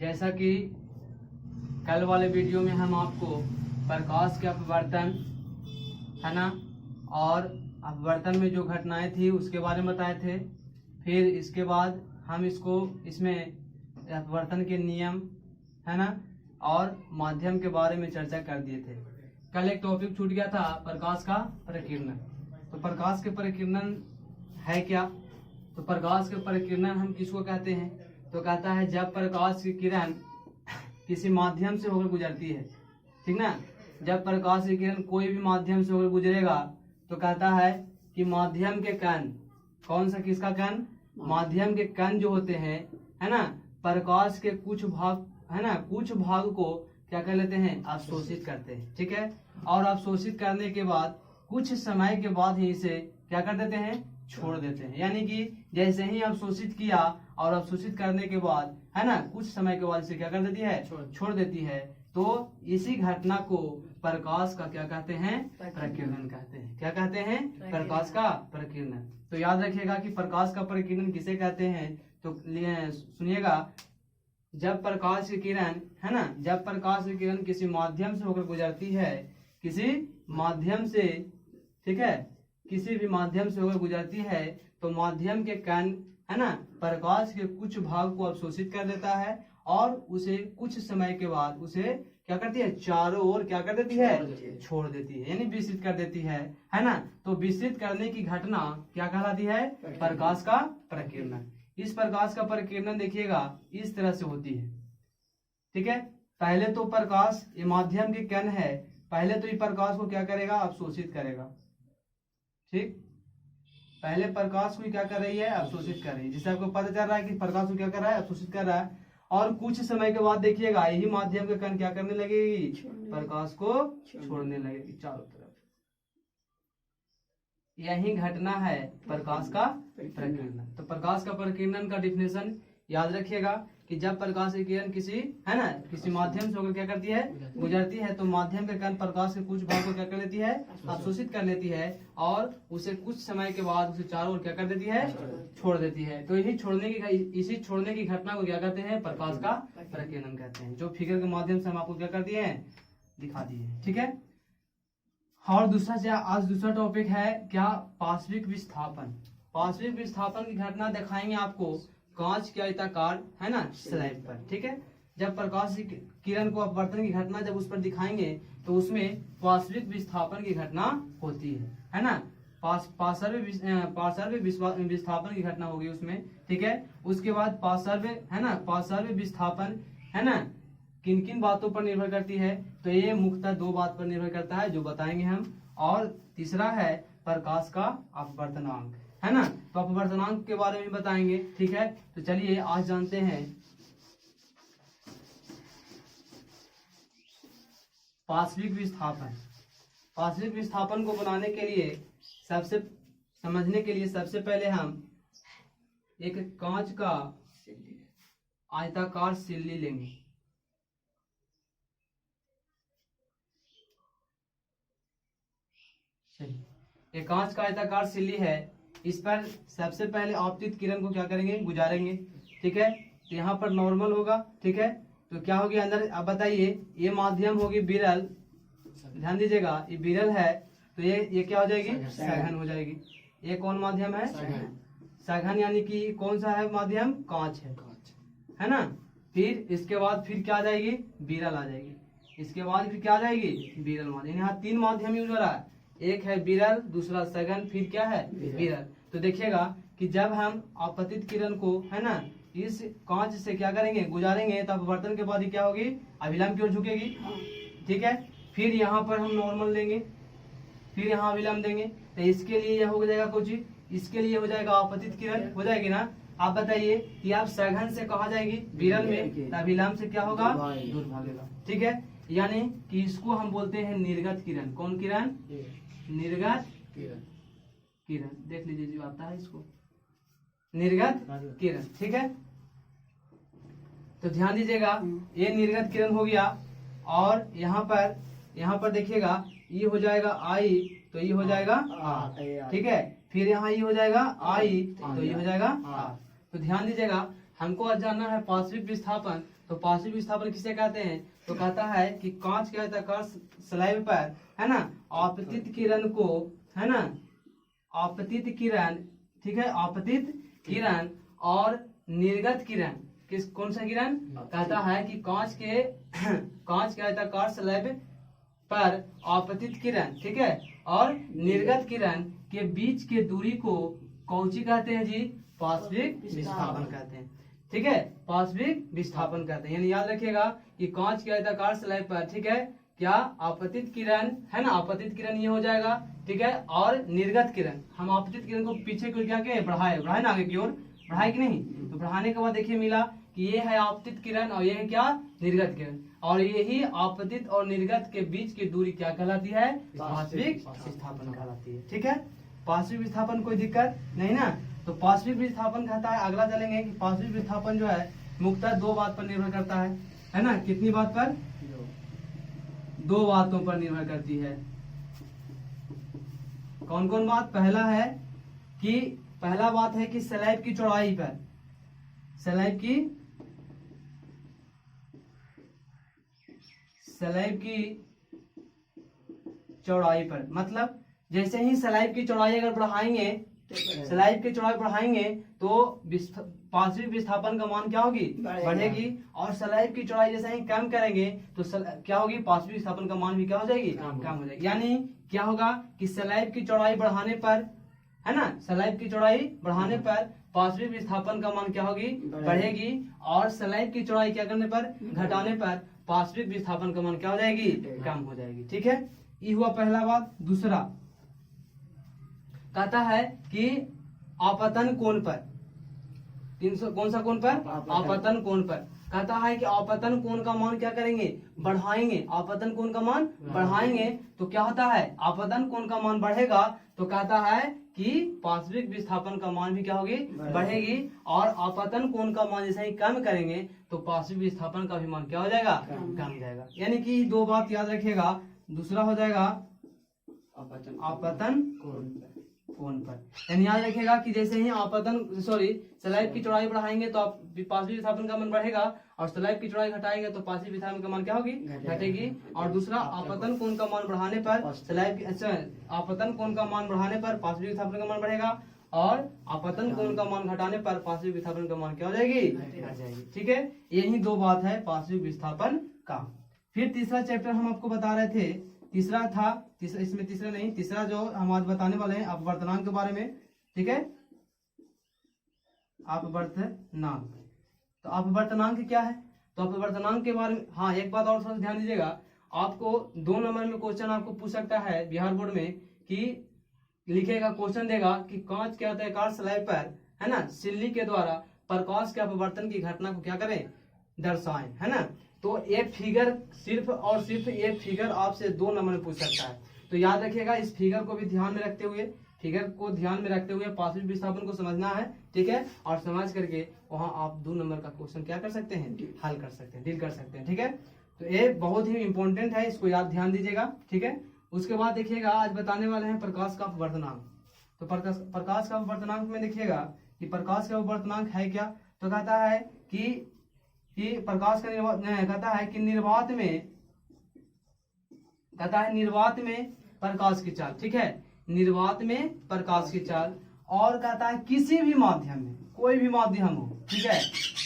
जैसा कि कल वाले वीडियो में हम आपको प्रकाश के अपवर्तन है ना और अपवर्तन में जो घटनाएं थी उसके बारे में बताए थे। फिर इसके बाद हम इसमें अपवर्तन के नियम है ना और माध्यम के बारे में चर्चा कर दिए थे। कल एक टॉपिक छूट गया था, प्रकाश का परिकिरणन। तो प्रकाश के परिकिरणन है क्या? तो प्रकाश के परिकिरणन हम किसको कहते हैं? तो कहता है जब प्रकाश की किरण किसी माध्यम से होकर गुजरती है, ठीक ना। जब प्रकाश की किरण कोई भी माध्यम से होकर गुजरेगा तो कहता है कि माध्यम के कण, कौन सा किसका कण? माध्यम के कण जो होते हैं है ना, प्रकाश के कुछ भाग है ना, कुछ भाग को क्या कर लेते हैं? अवशोषित करते हैं, ठीक है। और अवशोषित करने के बाद कुछ समय के बाद ही इसे क्या कर देते हैं? छोड़ देते हैं। यानी कि जैसे ही अवशोषित किया और अवशोषित करने के बाद है ना कुछ समय के बाद इसे क्या कर देती है? छोड़ देती है। तो इसी घटना को प्रकाश का क्या कहते हैं? प्रकीर्णन कहते हैं। क्या कहते हैं? प्रकाश का प्रकीर्णन। तो याद रखिएगा कि प्रकाश का प्रकीर्णन किसे कहते हैं। तो सुनिएगा, जब प्रकाश की किरण है ना, जब प्रकाश की किरण किसी माध्यम से होकर गुजरती है, किसी माध्यम से, ठीक है, किसी भी माध्यम से होकर गुजरती है तो माध्यम के कण है ना प्रकाश के कुछ भाग को अवशोषित कर देता है और उसे कुछ समय के बाद उसे क्या करती है? चारों ओर क्या कर देती है? छोड़ देती है, यानी विस्तृत कर देती है ना। तो विस्तृत करने की घटना क्या कहलाती है? प्रकाश का प्रकीर्णन। इस प्रकाश का प्रकीर्णन देखिएगा इस तरह से होती है, ठीक है। पहले तो प्रकाश ये माध्यम के कण है, पहले तो ये प्रकाश को क्या करेगा? अवशोषित करेगा, ठीक। पहले प्रकाश को क्या कर रही है? अवशोषित कर रही है, जिससे आपको पता चल रहा है कि प्रकाश को क्या कर रहा है? अवशोषित कर रहा है। और कुछ समय के बाद देखिएगा यही माध्यम के कण क्या करने लगेगी? प्रकाश को छोड़ने लगेगी चारों तरफ। यही घटना है प्रकाश का प्रकीर्णन। तो प्रकाश का प्रकीर्णन का डिफिनेशन याद रखिएगा कि जब प्रकाश की किरण किसी है ना किसी माध्यम से होकर क्या करती है? गुजरती है तो माध्यम के कण प्रकाश के कुछ भाग को क्या कर लेती है? अवशोषित कर लेती है और उसे कुछ समय के बाद उसे चारों ओर क्या कर देती है? छोड़ देती है। तो इसी छोड़ने की घटना को क्या कहते हैं? प्रकाश का प्रकीर्णन कहते हैं। जो फिगर के माध्यम से हम आपको क्या कर दिए हैं? दिखा दिए, ठीक है। और आज दूसरा टॉपिक है क्या? पार्श्विक विस्थापन। पार्श्विक विस्थापन की घटना दिखाएंगे आपको कांच के आयताकार है ना स्लैब पर, ठीक है। जब प्रकाश की किरण को अपवर्तन की घटना जब उस पर दिखाएंगे तो उसमें पार्श्विक विस्थापन की घटना होती है ना। पार्श्व विस्थापन की घटना होगी उसमें, ठीक है। उसके बाद पार्श्व विस्थापन है ना किन किन बातों पर निर्भर करती है? तो ये मुख्यतः दो बात पर निर्भर करता है जो बताएंगे हम। और तीसरा है प्रकाश का अपवर्तनांक, है ना। तो अपवर्तनांक के बारे में बताएंगे, ठीक है। तो चलिए आज जानते हैं पार्श्विक विस्थापन। पार्श्विक विस्थापन को बनाने के लिए समझने के लिए सबसे पहले हम एक कांच का आयताकार सिल्ली लेंगे, एक कांच का आयताकार सिल्ली है। इस पर सबसे पहले आपतित किरण को क्या करेंगे? गुजारेंगे, ठीक है। तो यहाँ पर नॉर्मल होगा, ठीक है। तो क्या होगी अंदर? अब बताइए, ये माध्यम होगी विरल, ध्यान दीजिएगा ये विरल है तो ये क्या हो जाएगी? सघन हो जाएगी। ये कौन माध्यम है? सघन, यानी कि कौन सा है माध्यम? कांच है ना। फिर इसके बाद फिर क्या आ जाएगी? विरल आ जाएगी। इसके बाद फिर क्या आ जाएगी? विरल माध्यम। यहाँ तीन माध्यम यूज हो रहा है, एक है विरल, दूसरा सघन, फिर क्या है? विरल। तो देखिएगा कि जब हम आपतित किरण को है ना इस कांच से क्या करेंगे? गुजारेंगे तो अपवर्तन के बाद क्या होगी? अभिलंब की ओर झुकेगी, ठीक है। फिर यहाँ पर हम नॉर्मल देंगे, फिर यहाँ अभिलंब देंगे। तो इसके लिए यह हो जाएगा कुछ, इसके लिए हो जाएगा आपतित किरण, हो जाएगी ना। आप बताइए कि आप सघन से कहा जाएगी विरल में, तो अभिलंब से क्या होगा? दूर भागेगा, ठीक है। यानी कि इसको हम बोलते हैं निर्गत किरण। कौन किरण? निर्गत किरण। देख लीजिए जो आता है इसको निर्गत किरण, ठीक है। तो ध्यान दीजिएगा ये निर्गत किरण हो गया। और यहाँ पर देखिएगा ये हो जाएगा आई, तो ये हो जाएगा आर, ठीक है। फिर यहाँ ये हो जाएगा आई, तो ये हो जाएगा आर। तो ध्यान दीजिएगा हमको आज जानना है पार्श्विक विस्थापन। तो पार्श्विक विस्थापन किसे कहते हैं? तो कहता है कि कांच के आयताकार स्लैब पर, है ना, आपतित किरण को, है ना, आपतित किरण, ठीक है, आपतित किरण और निर्गत किरण, कौन सा किरण? कहता है कि कांच के आयताकार स्लैब पर आपतित किरण, ठीक है, और निर्गत किरण के बीच के दूरी को कौची कहते हैं जी? पार्श्विक विस्थापन कहते हैं, ठीक है, पार्श्विक विस्थापन कहते हैं। यानी याद रखिएगा कि कांच के आयताकार स्लैब पर, ठीक है, क्या आपतित किरण, है ना, आपतित किरण ये हो जाएगा, ठीक है, और निर्गत किरण, हम आपतित किरण को पीछे को क्या के बढ़ाए ना आगे की ओर, बढ़ाए कि नहीं? तो बढ़ाने के बाद देखिए मिला कि ये है आपतित किरण और ये है क्या? निर्गत किरण, और यही आपतित और निर्गत के बीच की दूरी क्या कहलाती है? पार्श्विक विस्थापन कहलाती है, ठीक है। पार्श्विक विस्थापन कोई दिक्कत नहीं ना। तो पार्श्विक विस्थापन कहता है, अगला चलेंगे कि पार्श्विक विस्थापन जो है मुख्यतः दो बात पर निर्भर करता है ना। कितनी बात पर? दो बातों पर निर्भर करती है। कौन कौन बात? पहला बात है कि स्लैब की चौड़ाई पर, स्लैब की चौड़ाई पर, मतलब जैसे ही स्लैब की चौड़ाई अगर बढ़ाएंगे, स्लैब की चौड़ाई बढ़ाएंगे तो पार्श्विक विस्थापन का मान क्या होगी? बढ़ेगी। और स्लैब की चौड़ाई जैसे ही कम करेंगे तो क्या होगी? पार्श्विक विस्थापन का मान भी क्या हो जाएगी? कम हो जाएगी। यानी क्या होगा कि स्लैब की चौड़ाई बढ़ाने पर, है ना, स्लैब की चौड़ाई बढ़ाने पर पार्श्विक विस्थापन का मान क्या होगी? बढ़ेगी। और स्लैब की चौड़ाई क्या करने पर? घटाने पर पार्श्विक विस्थापन का मान क्या हो जाएगी? कम हो जाएगी, ठीक है। ये हुआ पहला बात। दूसरा कहता है कि आपतन कोण पर, कौन सा कोण पर? आपतन कोण पर। कहता है कि आपतन कोण का मान क्या करेंगे? बढ़ाएंगे। आपतन कोण का मान बढ़ाएंगे तो क्या होता है? आपतन कोण का मान बढ़ेगा तो कहता है कि पार्श्विक विस्थापन का मान भी क्या होगी? बढ़ेगी। और आपतन कोण का मान जैसे ही कम करेंगे तो पार्श्विक विस्थापन का भी मान क्या हो जाएगा? कम हो जाएगा। यानी कि दो बात याद रखिएगा। दूसरा हो जाएगा आपतन कोण पर। यानी याद रखिएगा कि जैसे ही स्लैब की चौड़ाई बढ़ाएंगे तो पार्श्विक विस्थापन का मान बढ़ेगा, और स्लैब की चौड़ाई घटाएंगे तो पार्श्विक विस्थापन का मान क्या होगी? घटेगी। और दूसरा आपतन कोण का मान बढ़ाने पर आपतन कोण का मान बढ़ाने पर पार्श्विक विस्थापन का मान बढ़ेगा, और आपतन कोण का मान घटाने पर पार्श्विक विस्थापन का मान क्या हो जाएगी? घट जाएगी, ठीक है। यही दो बात है पार्श्विक विस्थापन का। फिर तीसरा चैप्टर हम आपको बता रहे थे, तीसरा जो हम आज बताने वाले हैं अपवर्तनांक के बारे में, ठीक है, अपवर्तनांक। तो अपवर्तनांक क्या है? तो अपवर्तनांक के बारे में, हाँ, एक बात और थोड़ा ध्यान दीजिएगा। आपको 2 नंबर में क्वेश्चन आपको पूछ सकता है बिहार बोर्ड में, कि लिखेगा, क्वेश्चन देगा कि कांच के आयताकार स्लैब पर, है ना, सिल्ली के द्वारा प्रकाश के अपवर्तन की घटना को क्या करें? दर्शाएं, है ना। तो एक फिगर, सिर्फ और सिर्फ एक फिगर आपसे 2 नंबर में पूछ सकता है। तो याद रखिएगा, इस फिगर को भी ध्यान में रखते हुए पार्श्विक विस्थापन को समझना है, ठीक है। और समझ करके वहां आप 2 नंबर का क्वेश्चन क्या कर सकते हैं? हल कर सकते हैं, डील कर सकते हैं, ठीक है। तो ये बहुत ही इंपॉर्टेंट है, इसको याद ध्यान दीजिएगा, ठीक है। उसके बाद देखिएगा, आज बताने वाले हैं प्रकाश का अपवर्तनांक। तो प्रकाश का अपवर्तनांक में देखिएगा कि प्रकाश का अपवर्तनांक है क्या। तो कहता है कि प्रकाश का कहता है कि निर्वात में प्रकाश की चाल, ठीक है, निर्वात में प्रकाश की चाल। और कहता है किसी भी माध्यम में, कोई भी माध्यम हो, ठीक है,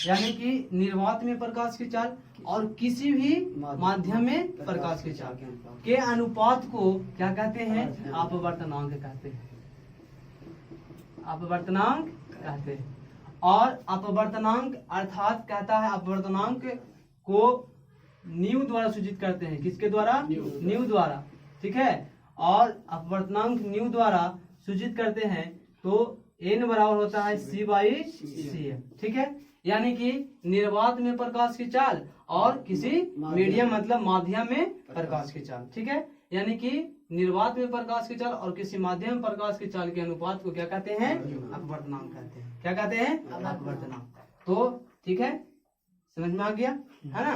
यानी कि निर्वात में प्रकाश की चाल और किसी भी माध्यम में प्रकाश की चाल के अनुपात को क्या कहते हैं? अपवर्तनांक कहते हैं, अपवर्तनांक कहते हैं। और अपवर्तनांक अर्थात कहता है अपवर्तनांक को न्यू द्वारा सूचित करते हैं। किसके द्वारा? न्यू द्वारा, ठीक है। और अपवर्तनांक न्यू द्वारा सूचित करते हैं तो n बराबर होता है c/cm, ठीक है। यानी कि निर्वात में प्रकाश की चाल और किसी मीडियम मतलब माध्यम में प्रकाश की चाल, ठीक है। यानी कि निर्वात में प्रकाश की चाल और किसी माध्यम प्रकाश की चाल के अनुपात को क्या कहते हैं? अपवर्तनांक कहते हैं। क्या कहते हैं? अपवर्तनांक। तो ठीक है, समझ में आ गया, है ना।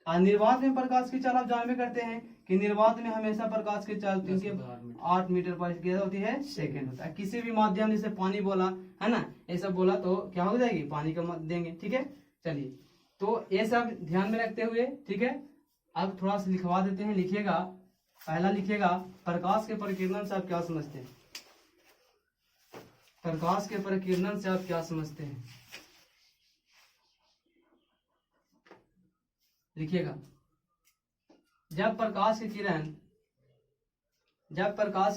निर्वात में प्रकाश की चाल आप जानबे करते हैं कि निर्वात में हमेशा प्रकाश की चाल 308 मीटर पर होती है सेकंड होता है। किसी भी माध्यम जैसे पानी बोला है ना, ये सब बोला तो क्या हो जाएगी, पानी का मत देंगे। ठीक है, चलिए तो ये सब ध्यान में रखते हुए, ठीक है, अब थोड़ा सा लिखवा देते हैं। लिखिएगा, पहला लिखिएगा, प्रकाश के प्रकीर्णन से आप क्या समझते हैं? प्रकाश के प्रकीर्णन से आप क्या समझते हैं? लिखिएगा, जब प्रकाश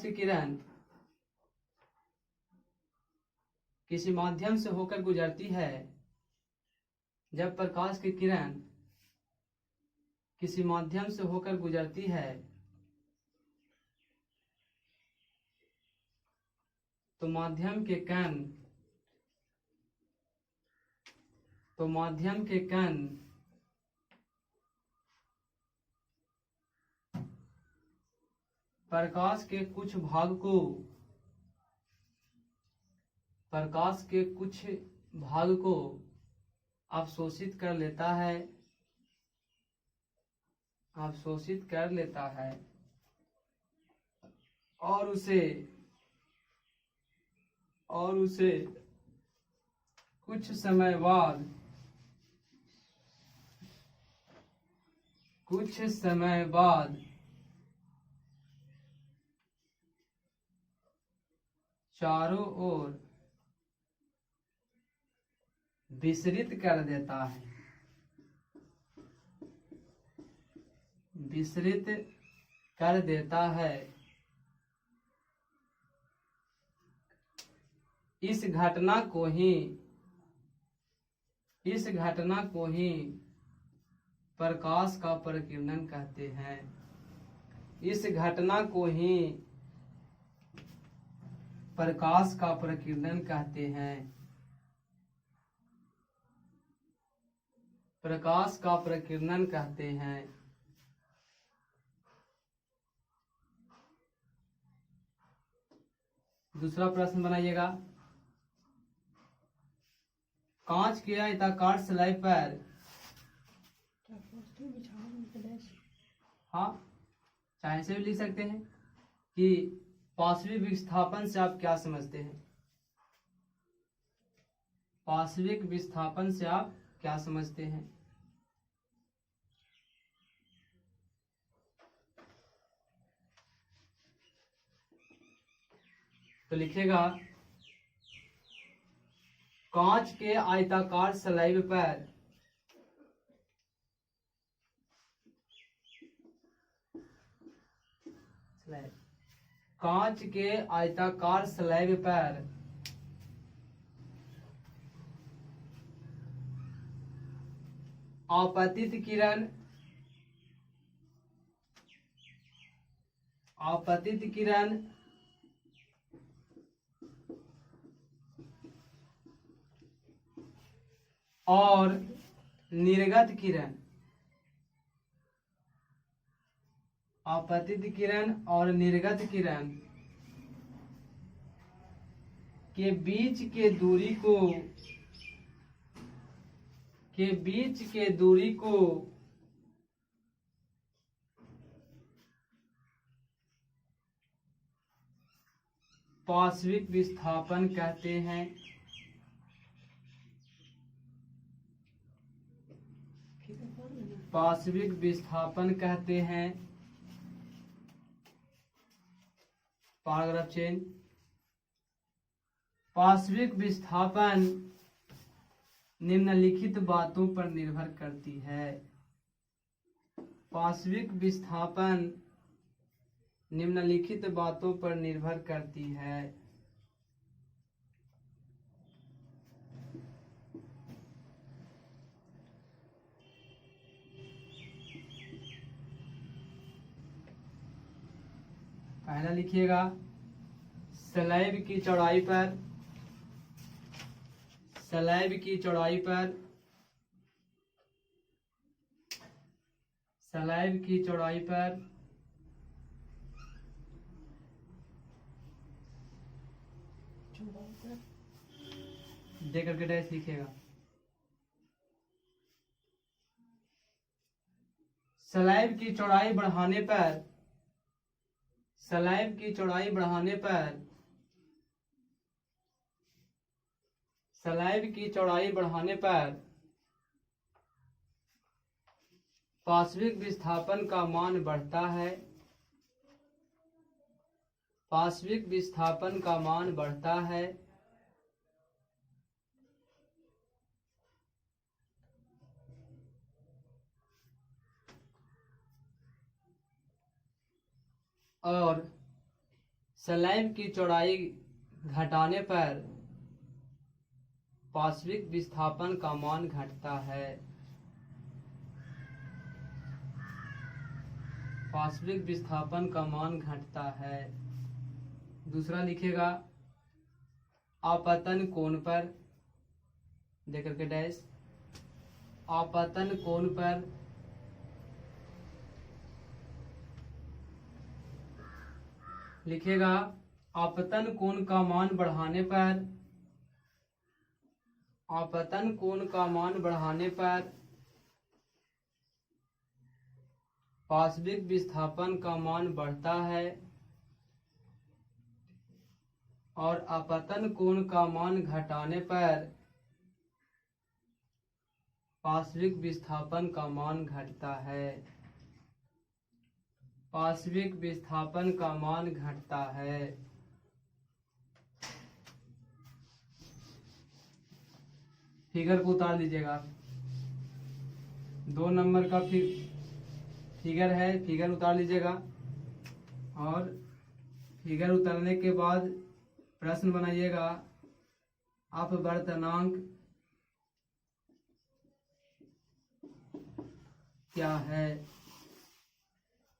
की किरण किसी माध्यम से होकर गुजरती है, जब प्रकाश की किरण किसी माध्यम से होकर गुजरती है तो माध्यम के कण प्रकाश के कुछ भाग को अवशोषित कर लेता है और उसे कुछ समय बाद चारों ओर विसरित कर देता है। इस घटना को ही प्रकाश का प्रकीर्णन कहते हैं। इस घटना को ही प्रकाश का प्रकीर्णन कहते हैं। प्रकाश का प्रकीर्णन कहते हैं। दूसरा प्रश्न बनाइएगा, कांच के आयताकार स्लैब पर, हाँ चाहे से भी लिख सकते हैं कि पार्श्विक विस्थापन से आप क्या समझते हैं? पार्श्विक विस्थापन से आप क्या समझते हैं? तो लिखिएगा, कांच के आयताकार स्लैब पर आपतित किरण और निर्गत किरण, आपतित किरण और निर्गत किरण के बीच के दूरी को पार्श्विक विस्थापन कहते हैं। पार्श्विक विस्थापन कहते हैं। Paragraph change. पार्श्विक विस्थापन निम्नलिखित बातों पर निर्भर करती है। पार्श्विक विस्थापन निम्नलिखित बातों पर निर्भर करती है। पहला लिखिएगा, स्लैब की चौड़ाई पर दे करके डैश लिखिएगा। स्लैब की चौड़ाई बढ़ाने पर स्लैब की चौड़ाई बढ़ाने पर स्लैब की चौड़ाई बढ़ाने पर पार्श्विक विस्थापन का मान बढ़ता है। पार्श्विक विस्थापन का मान बढ़ता है। और स्लैब की चौड़ाई घटाने पर पार्श्विक विस्थापन का मान घटता है। पार्श्विक विस्थापन का मान घटता है। दूसरा लिखेगा आपतन कोण पर, देकर के डैश, आपतन कोण पर लिखेगा आपतन कोण का मान बढ़ाने पर, आपतन कोण का मान बढ़ाने पर पार्श्विक विस्थापन का मान बढ़ता है। और आपतन कोण का मान घटाने पर पार्श्विक विस्थापन का मान घटता है। पार्श्विक विस्थापन का मान घटता है। फिगर को उतार लीजिएगा। 2 नंबर का फिगर है, फिगर उतार लीजिएगा। और फिगर उतारने के बाद प्रश्न बनाइएगा। अपवर्तनांक क्या है?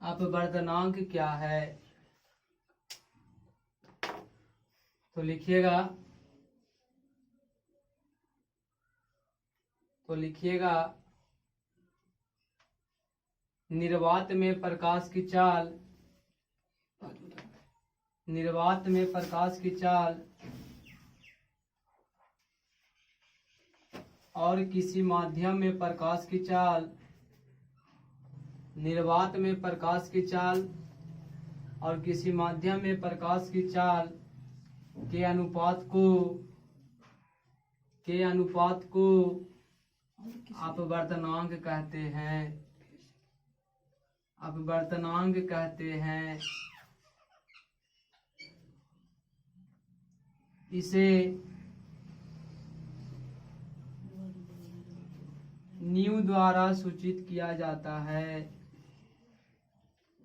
अपवर्तनांक क्या है? तो लिखिएगा निर्वात में प्रकाश की चाल, निर्वात में प्रकाश की चाल और किसी माध्यम में प्रकाश की चाल, निर्वात में प्रकाश की चाल और किसी माध्यम में प्रकाश की चाल के अनुपात को अपवर्तनांक कहते हैं। अपवर्तनांक कहते हैं। इसे न्यू द्वारा सूचित किया जाता है।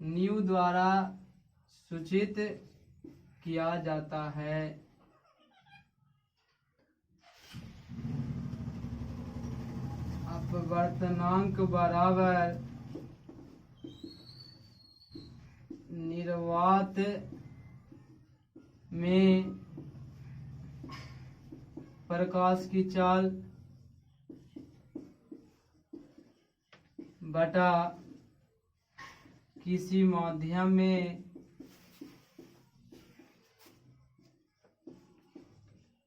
न्यू द्वारा सूचित किया जाता है। अपवर्तनांक बराबर निर्वात में प्रकाश की चाल बटा किसी माध्यम में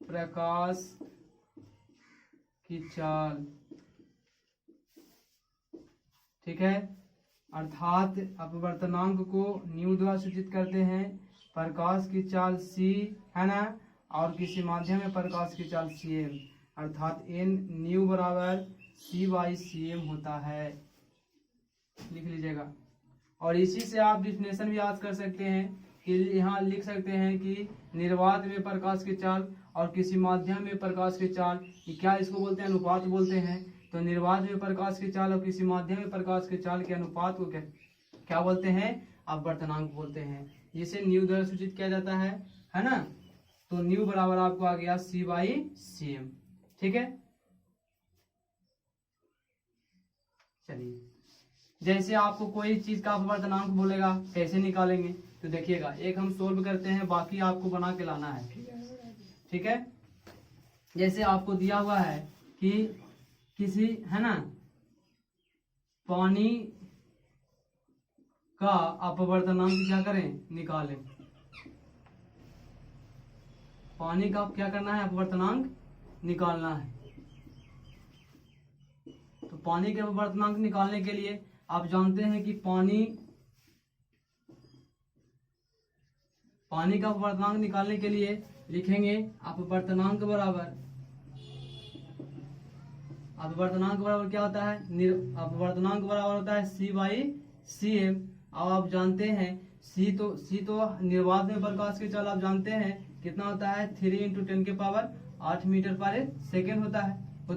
प्रकाश की चाल। ठीक है, अर्थात अपवर्तनांक को न्यू द्वारा सूचित करते हैं। प्रकाश की चाल c है ना, और किसी माध्यम में प्रकाश की चाल cm, अर्थात n न्यू बराबर c/cm होता है। लिख लीजिएगा। और इसी से आप डिफिनेशन भी याद कर सकते हैं कि यहाँ लिख सकते हैं कि निर्वात में प्रकाश की चाल और किसी माध्यम में प्रकाश की चाल, क्या इसको बोलते हैं? अनुपात बोलते हैं। तो निर्वात में प्रकाश की चाल और किसी माध्यम में प्रकाश की चाल के अनुपात को क्या बोलते हैं? अपवर्तनांक बोलते हैं। जिसे न्यू द्वारा सूचित किया जाता है ना। तो न्यू बराबर आपको आ गया c/cm। ठीक है, चलिए, जैसे आपको कोई चीज का अपवर्तनांक बोलेगा कैसे निकालेंगे, तो देखिएगा, एक हम सोल्व करते हैं, बाकी आपको बना के लाना है। ठीक है, जैसे आपको दिया हुआ है कि किसी है ना पानी का अपवर्तनांक क्या करें? निकालें। पानी का क्या करना है? अपवर्तनांक निकालना है। तो पानी के अपवर्तनांक निकालने के लिए आप जानते हैं कि पानी का अपवर्तनांक निकालने के लिए लिखेंगे अपवर्तनांक बराबर क्या होता है, अपवर्तनांक बराबर होता है C/Cm। अब आप जानते हैं C तो निर्वात में प्रकाश की चाल आप जानते हैं कितना होता है, 3 × 10⁸ मीटर पर सेकेंड होता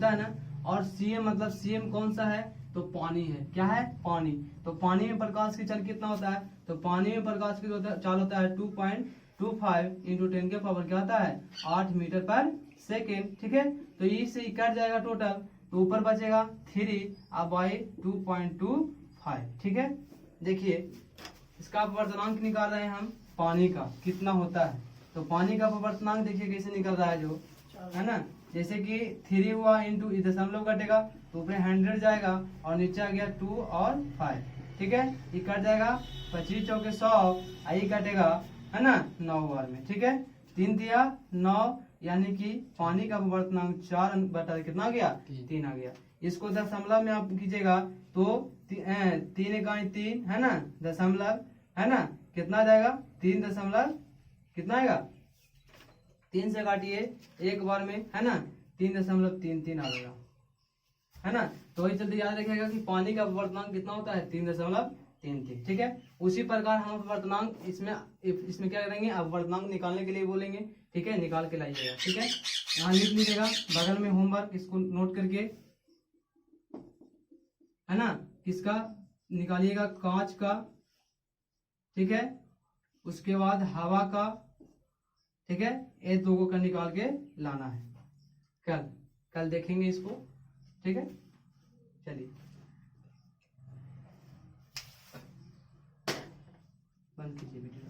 है ना। और Cm मतलब Cm कौन सा है, तो पानी है। क्या है, पानी। तो पानी में प्रकाश की चाल कितना होता है, तो पानी में प्रकाश की चाल होता है 2.25 × 10⁻, क्या होता है, 8 मीटर पर सेकेंड। ठीक है, तो ये से कट जाएगा टोटल, तो ऊपर बचेगा 3 अब बाई 2.25। ठीक है, देखिए इसका अपवर्तनांक निकाल रहे हैं हम पानी का कितना होता है। तो पानी का अपवर्तनांक देखिए कैसे निकल रहा है, जो है ना, जैसे कि 3 हुआ इंटू दशमलव कटेगा तो ऊपर 100 जाएगा और नीचे आ गया 2 और 5। ठीक है, ये कट जाएगा 25 चौके 100, आई कटेगा, है ना, 9 बार में। ठीक है, 3 दिया 9, यानी कि पानी का अपवर्तनांक 4 बटा कितना आ गया, 3 आ गया। इसको दशमलव में आप कीजिएगा तो 3 इकाई 3, है ना, दशमलव, है ना, कितना जाएगा, 3 दशमलव कितना आएगा, 3 से काटिए एक बार में, है ना, 3.33 आ जाएगा, है ना। तो वही चलते याद रखिएगा कि पानी का अपवर्तनांक कितना होता है, 3.33। ठीक है, उसी प्रकार हम अपवर्तनांक इसमें क्या करेंगे, अपवर्तनांक निकालने के लिए बोलेंगे। ठीक है, निकाल के लाइएगा। ठीक है, यहाँ लिख लीजिएगा बगल में होमवर्क, इसको नोट करके, है ना, किसका निकालिएगा, कांच का। ठीक है, उसके बाद हवा का। ठीक है, ये दो का निकाल के लाना है, कल देखेंगे इसको। ठीक है, चलिए बंद कीजिए वीडियो।